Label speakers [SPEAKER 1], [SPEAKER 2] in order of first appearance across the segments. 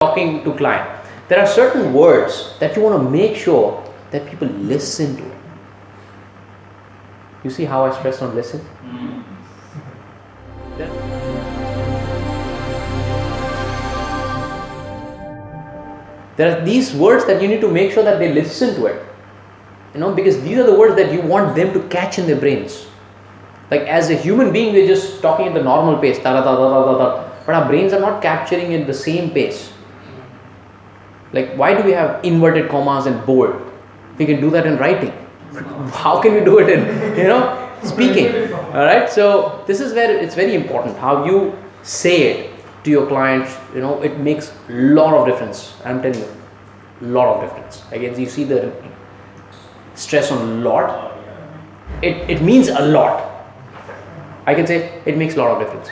[SPEAKER 1] talking to client, there are certain words that you want to make sure that people listen to it. You see how I stress on listen? There are these words that you need to make sure that they listen to it. Because these are the words that you want them to catch in their brains. Like as a human being, we're just talking at the normal pace, but our brains are not capturing it the same pace. Like why do we have inverted commas and bold? We can do that in writing. How can we do it in, speaking? All right. So this is where it's very important how you say it to your clients. It makes a lot of difference. I'm telling you, a lot of difference. Again, you see the stress on lot. It means a lot. I can say it makes a lot of difference.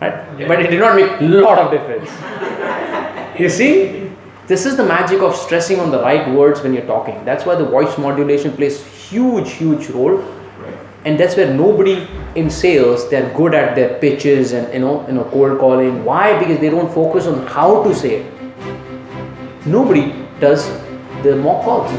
[SPEAKER 1] Right? But it did not make a lot of difference. You see? This is the magic of stressing on the right words when you're talking. That's why the voice modulation plays huge role. And that's where nobody in sales, they're good at their pitches and cold calling. Why? Because they don't focus on how to say it. Nobody does the mock calls.